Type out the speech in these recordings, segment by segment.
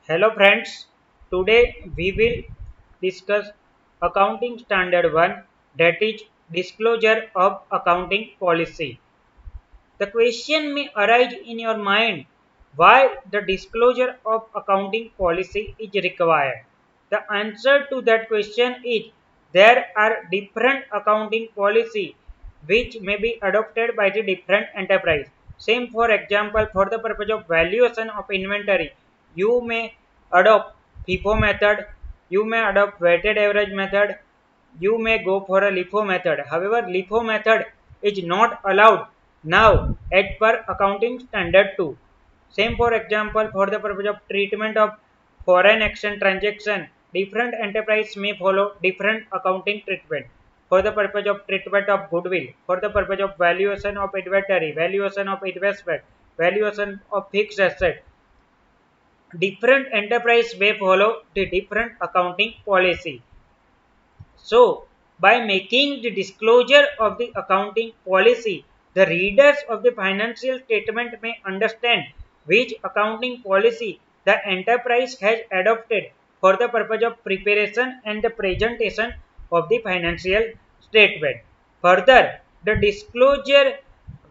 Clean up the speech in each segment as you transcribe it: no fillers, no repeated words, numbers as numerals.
Hello friends, today we will discuss Accounting Standard 1, that is disclosure of accounting policy. The question may arise in your mind why the disclosure of accounting policy is required. The answer to that question is there are different accounting policy which may be adopted by the different enterprise. Same for example, for the purpose of valuation of inventory, you may adopt FIFO method, you may adopt weighted average method, you may go for a LIFO method. However, LIFO method is not allowed now as per accounting standard 2. Same for example, for the purpose of treatment of foreign exchange transaction, different enterprise may follow different accounting treatment. For the purpose of treatment of goodwill, for the purpose of valuation of inventory, valuation of investment, valuation of fixed asset, different enterprise may follow the different accounting policy. So, by making the disclosure of the accounting policy, the readers of the financial statement may understand which accounting policy the enterprise has adopted for the purpose of preparation and the presentation of the financial statement. Further, the disclosure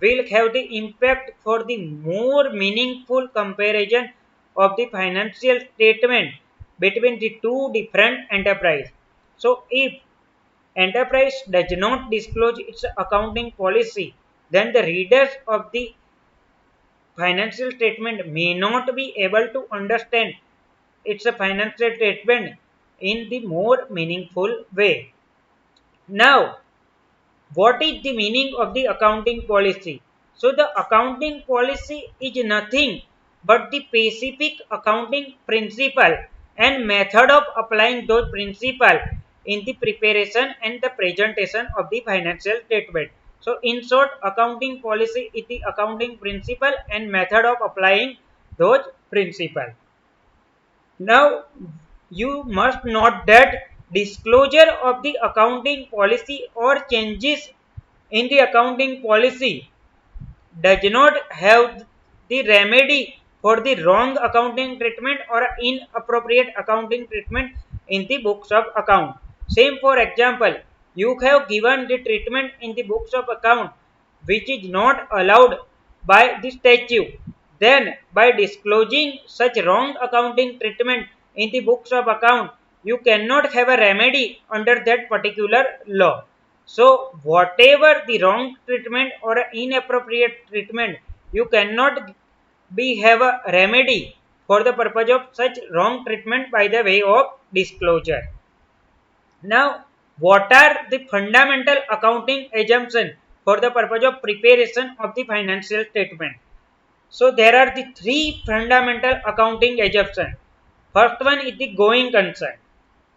will have the impact for the more meaningful comparison of the financial statement between the two different enterprises. So if enterprise does not disclose its accounting policy, then the readers of the financial statement may not be able to understand its financial statement in the more meaningful way. Now, what is the meaning of the accounting policy? So the accounting policy is nothing but the specific accounting principle and method of applying those principles in the preparation and the presentation of the financial statement. So in short, accounting policy is the accounting principle and method of applying those principles. Now, you must note that disclosure of the accounting policy or changes in the accounting policy does not have the remedy for the wrong accounting treatment or inappropriate accounting treatment in the books of account. Same for example, you have given the treatment in the books of account which is not allowed by the statute. Then by disclosing such wrong accounting treatment in the books of account, you cannot have a remedy under that particular law. So whatever the wrong treatment or inappropriate treatment, you cannot be have a remedy for the purpose of such wrong treatment by the way of disclosure. Now, what are the fundamental accounting assumptions for the purpose of preparation of the financial statement? So there are the three fundamental accounting assumptions. First one is the going concern.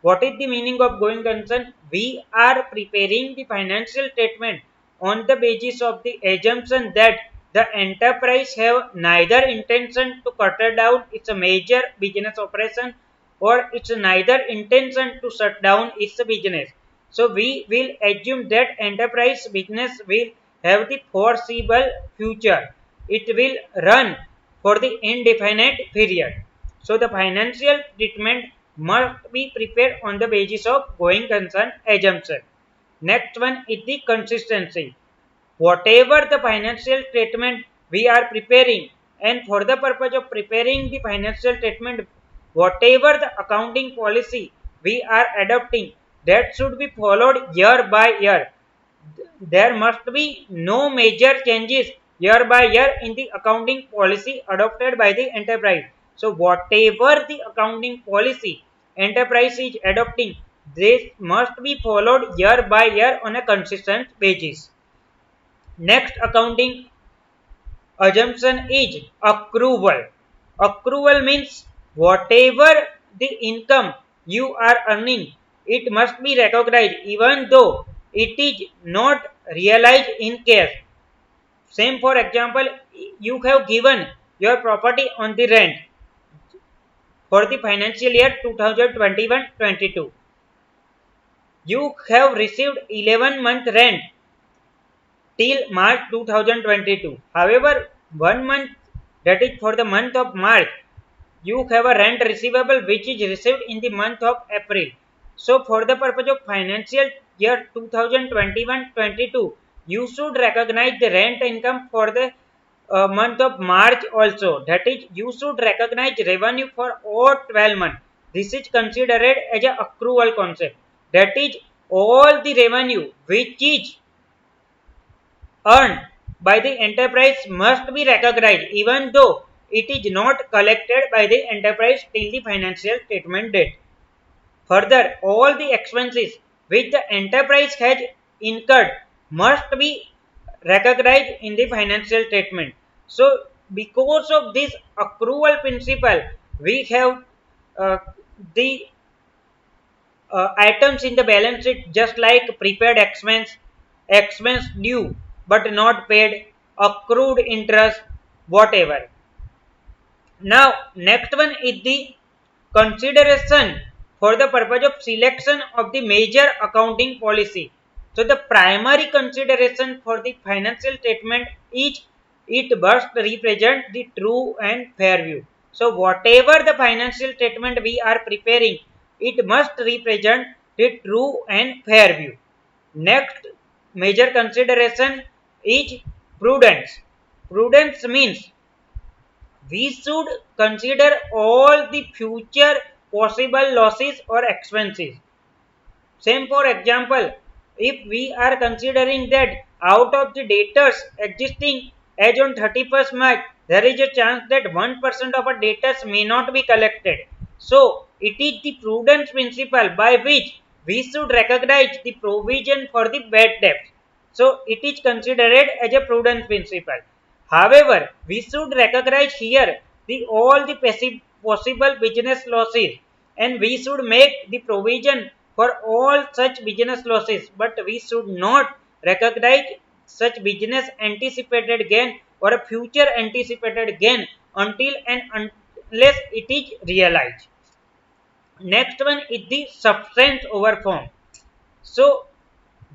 What is the meaning of going concern? We are preparing the financial statement on the basis of the assumption that the enterprise have neither intention to cut down its major business operation or its neither intention to shut down its business. So we will assume that enterprise business will have the foreseeable future. It will run for the indefinite period. So the financial treatment must be prepared on the basis of going concern assumption. Next one is the consistency. Whatever the financial statement we are preparing, and for the purpose of preparing the financial statement, whatever the accounting policy we are adopting, that should be followed year by year. There must be no major changes year by year in the accounting policy adopted by the enterprise. So whatever the accounting policy enterprise is adopting, this must be followed year by year on a consistent basis. Next accounting assumption is accrual. Accrual means whatever the income you are earning, it must be recognized even though it is not realized in cash. Same for example, you have given your property on the rent for the financial year 2021-22. You have received 11-month rent till March 2022. However, 1 month, that is for the month of March, you have a rent receivable which is received in the month of April. So for the purpose of financial year 2021-22, you should recognize the rent income for the month of March also. That is, you should recognize revenue for all 12 months. This is considered as a accrual concept. That is, all the revenue which is earned by the enterprise must be recognized even though it is not collected by the enterprise till the financial statement date. Further, all the expenses which the enterprise has incurred must be recognized in the financial statement. So, because of this accrual principle, we have uh, the items in the balance sheet just like prepaid expense, expense due but not paid, accrued interest, whatever. Now, next one is the consideration for the purpose of selection of the major accounting policy. So, the primary consideration for the financial statement is it must represent the true and fair view. So, whatever the financial statement we are preparing, it must represent the true and fair view. Next major consideration is prudence. Prudence means we should consider all the future possible losses or expenses. Same for example, if we are considering that out of the debtors existing as on 31st March, there is a chance that 1% of our debtors may not be collected. So, it is the prudence principle by which we should recognize the provision for the bad debts. So, it is considered as a prudence principle. However, we should recognize here the all the possible business losses and we should make the provision for all such business losses, but we should not recognize such business anticipated gain or a future anticipated gain until and unless it is realized. Next one is the substance over form. So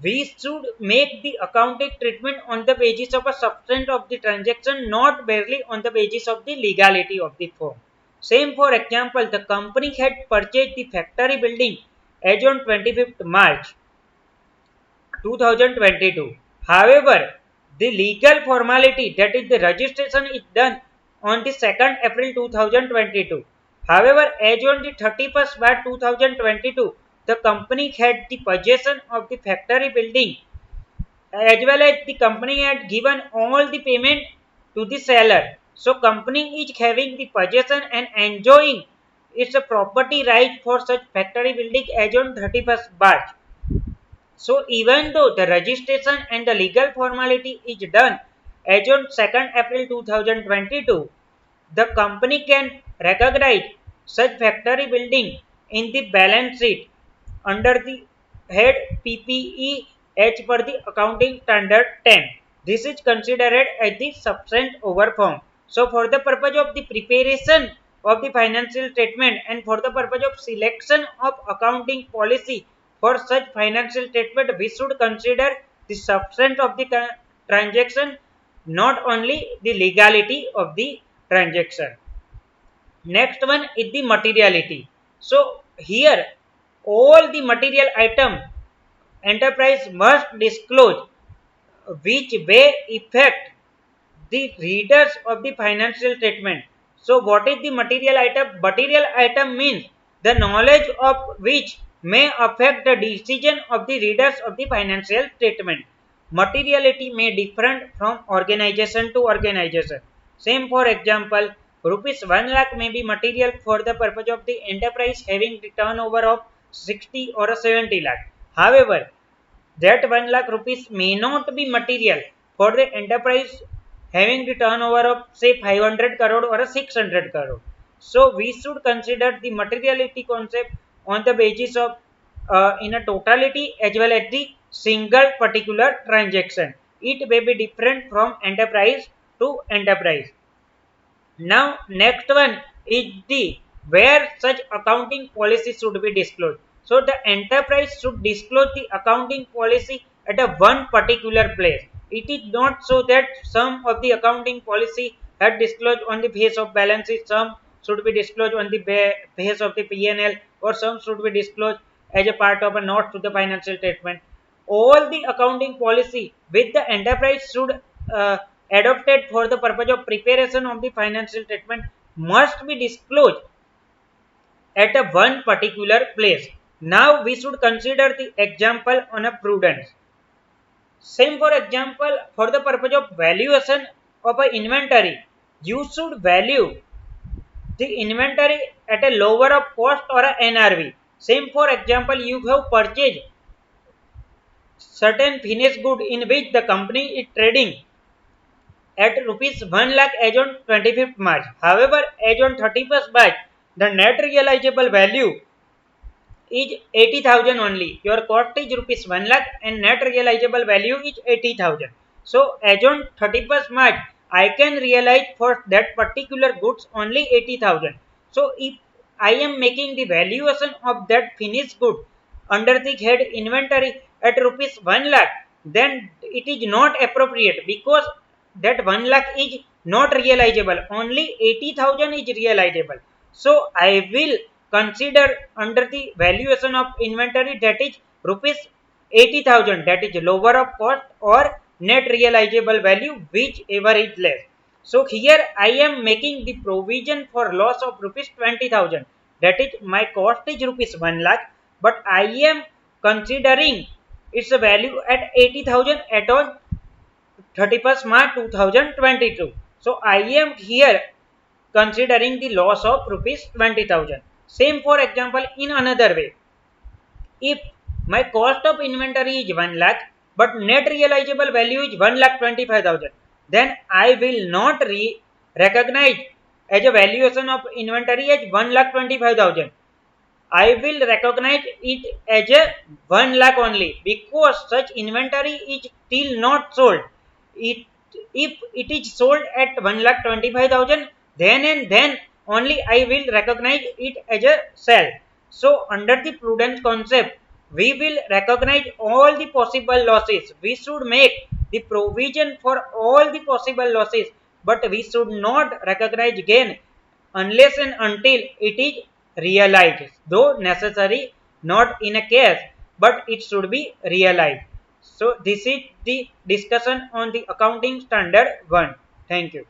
we should make the accounting treatment on the basis of a substance of the transaction, not barely on the basis of the legality of the form. Same for example, the company had purchased the factory building as on 25th March 2022. However, the legal formality, that is the registration, is done on the 2nd April 2022. However, as on the 31st March 2022, the company had the possession of the factory building as well as the company had given all the payment to the seller. So company is having the possession and enjoying its property right for such factory building as on 31st March. So even though the registration and the legal formality is done as on 2nd April 2022, the company can recognize such factory building in the balance sheet under the head PPE as per the accounting standard 10. This is considered as the substance over form. So for the purpose of the preparation of the financial statement and for the purpose of selection of accounting policy for such financial statement, we should consider the substance of the transaction, not only the legality of the transaction. Next one is the materiality. So here all the material item enterprise must disclose which way affect the readers of the financial statement. So what is the material item? Material item means the knowledge of which may affect the decision of the readers of the financial statement. Materiality may differ from organization to organization. Same for example, rupees 1 lakh may be material for the purpose of the enterprise having the turnover of 60 or 70 lakh. However, that 1 lakh rupees may not be material for the enterprise having the turnover of say 500 crore or a 600 crore. So we should consider the materiality concept on the basis of in a totality as well as the single particular transaction. It may be different from enterprise to enterprise. Now next one is the where such accounting policy should be disclosed. So the enterprise should disclose the accounting policy at a one particular place. It is not so that some of the accounting policy had disclosed on the face of balance sheet, some should be disclosed on the basis of the P&L, or some should be disclosed as a part of a note to the financial statement. All the accounting policy with the enterprise should adopted for the purpose of preparation of the financial statement must be disclosed at a one particular place. Now we should consider the example on a prudence. Same for example, for the purpose of valuation of an inventory, you should value the inventory at a lower of cost or a NRV. Same for example, you have purchased certain finished good in which the company is trading at rupees 1 lakh as on 25th March. However, as on 31st March, the net realizable value is 80,000 only. Your cost is rupees 1 lakh and net realizable value is 80,000. So as on 31st March, I can realize for that particular goods only 80,000. So if I am making the valuation of that finished good under the head inventory at rupees 1 lakh, then it is not appropriate because that 1 lakh is not realizable. Only 80,000 is realizable. So I will consider under the valuation of inventory that is rupees 80,000, that is lower of cost or net realizable value whichever is less. So here I am making the provision for loss of rupees 20,000, that is my cost is rupees 1 lakh, but I am considering its value at 80,000 at on 31st March 2022. So I am here considering the loss of rupees 20,000. Same for example in another way. If my cost of inventory is 1 lakh but net realizable value is 1 lakh 25,000, then I will not recognize as a valuation of inventory as 1 lakh 25,000. I will recognize it as a 1 lakh only because such inventory is still not sold. If it is sold at 1 lakh 25,000, then and then only I will recognize it as a sale. So under the prudence concept, we will recognize all the possible losses. We should make the provision for all the possible losses, but we should not recognize gain unless and until it is realized, though necessary not in a case, but it should be realized. So this is the discussion on the accounting standard 1. Thank you.